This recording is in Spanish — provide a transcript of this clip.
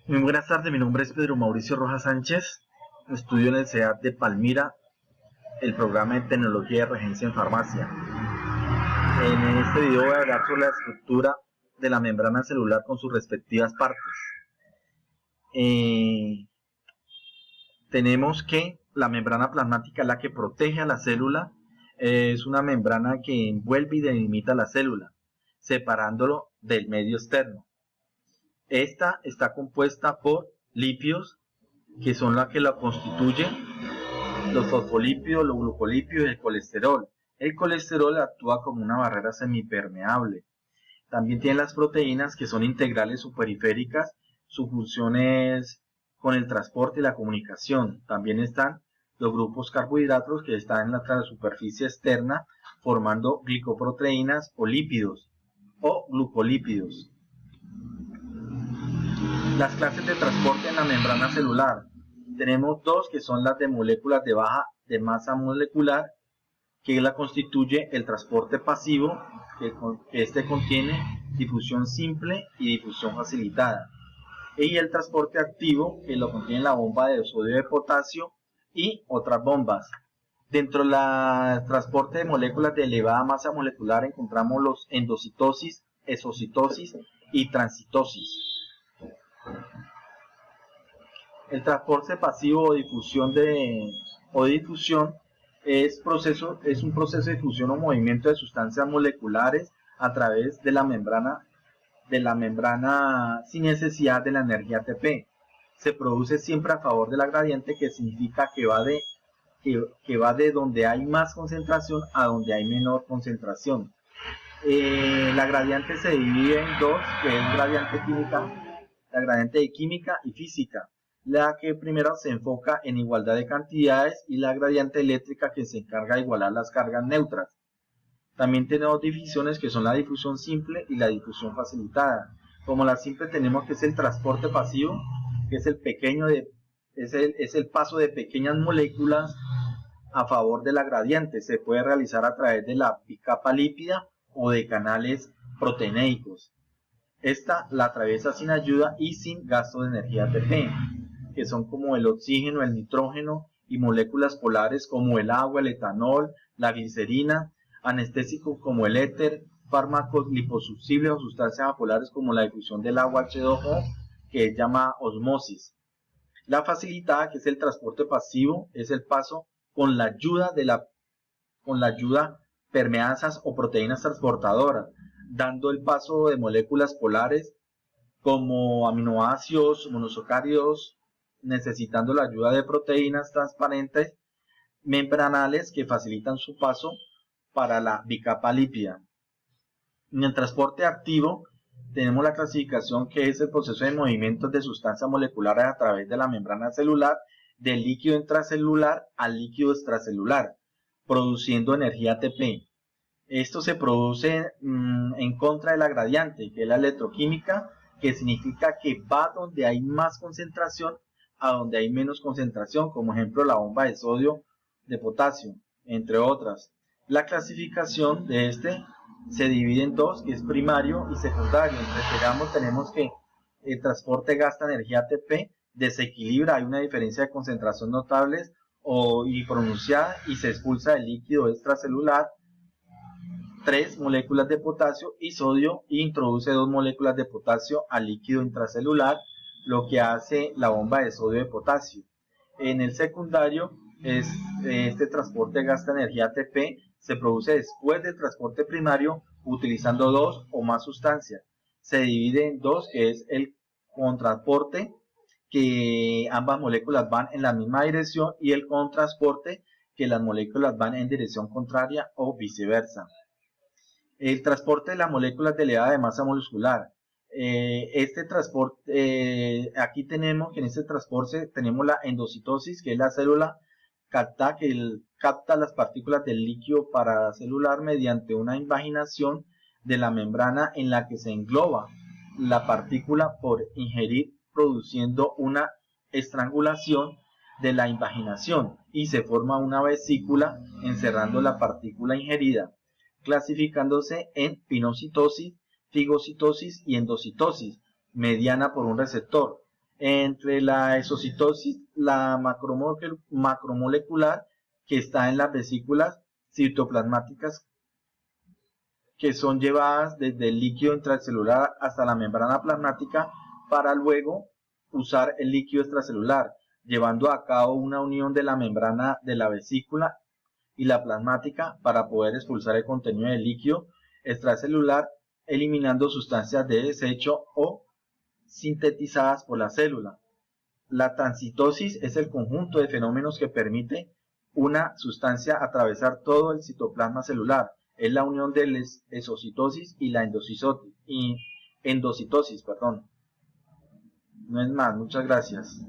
Muy buenas tardes, mi nombre es Pedro Mauricio Rojas Sánchez, estudio en el CEAT de Palmira, el programa de Tecnología de Regencia en Farmacia. En este video voy a hablar sobre la estructura de la membrana celular con sus respectivas partes. Tenemos que la membrana plasmática es la que protege a la célula, es una membrana que envuelve y delimita la célula, separándolo del medio externo. Esta está compuesta por lípidos, que son las que la constituyen, los fosfolípidos, los glucolípidos y el colesterol. El colesterol actúa como una barrera semipermeable. También tiene las proteínas, que son integrales o periféricas. Su función es con el transporte y la comunicación. También están los grupos carbohidratos, que están en la superficie externa formando glicoproteínas o lípidos o glucolípidos. Las clases de transporte en la membrana celular. Tenemos dos, que son las de moléculas de masa molecular, que la constituye el transporte pasivo, que este contiene difusión simple y difusión facilitada. Y el transporte activo, que lo contiene la bomba de sodio de potasio y otras bombas. Dentro del transporte de moléculas de elevada masa molecular encontramos los endocitosis, exocitosis y transitosis. El transporte pasivo o difusión es un proceso de difusión o movimiento de sustancias moleculares a través de la membrana sin necesidad de la energía ATP. Se produce siempre a favor de la gradiente, que significa que va de donde hay más concentración a donde hay menor concentración. La gradiente se divide en dos, que es la gradiente de química y física. La que primero se enfoca en igualdad de cantidades, y la gradiente eléctrica, que se encarga de igualar las cargas neutras. También tenemos difusiones, que son la difusión simple y la difusión facilitada. Como la simple tenemos que es el transporte pasivo, que es el paso de pequeñas moléculas a favor de la gradiente. Se puede realizar a través de la bicapa lípida o de canales proteínicos. Esta la atraviesa sin ayuda y sin gasto de energía ATP, que son como el oxígeno, el nitrógeno y moléculas polares como el agua, el etanol, la glicerina, anestésicos como el éter, fármacos liposuccibles o sustancias apolares como la difusión del agua H2O, que es llamada osmosis. La facilitada, que es el transporte pasivo, es el paso con la ayuda permeasas o proteínas transportadoras, dando el paso de moléculas polares como aminoácidos monosacáridos, necesitando la ayuda de proteínas transparentes membranales que facilitan su paso para la bicapa lípida. En el transporte activo tenemos la clasificación, que es el proceso de movimientos de sustancias moleculares a través de la membrana celular, del líquido intracelular al líquido extracelular, produciendo energía ATP. Esto se produce en contra de la gradiente, que es la electroquímica, que significa que va donde hay más concentración a donde hay menos concentración, como ejemplo la bomba de sodio de potasio, entre otras. La clasificación de este se divide en dos, que es primario y secundario. Digamos, tenemos que el transporte gasta energía ATP, desequilibra, hay una diferencia de concentración notables y pronunciada, y se expulsa el líquido extracelular 3 moléculas de potasio y sodio, e introduce 2 moléculas de potasio al líquido intracelular, lo que hace la bomba de sodio de potasio. En el secundario, este transporte gasta energía ATP, se produce después del transporte primario utilizando 2 o más sustancias. Se divide en dos, que es el contraporte, que ambas moléculas van en la misma dirección, y el contrasporte, que las moléculas van en dirección contraria o viceversa. El transporte de las moléculas de elevada masa molecular. Este transporte, aquí tenemos que en este transporte tenemos la endocitosis, que es la célula capta las partículas del líquido paracelular mediante una invaginación de la membrana, en la que se engloba la partícula por ingerir, produciendo una estrangulación de la invaginación, y se forma una vesícula encerrando la partícula ingerida, clasificándose en pinocitosis, figocitosis y endocitosis, mediana por un receptor. entre la exocitosis, la macromolecular que está en las vesículas citoplasmáticas, que son llevadas desde el líquido intracelular hasta la membrana plasmática para luego usar el líquido extracelular, llevando a cabo una unión de la membrana de la vesícula y la plasmática para poder expulsar el contenido del líquido extracelular, eliminando sustancias de desecho o sintetizadas por la célula. La transitosis es el conjunto de fenómenos que permite una sustancia atravesar todo el citoplasma celular. Es la unión de la exocitosis y la endocitosis. No es más, muchas gracias.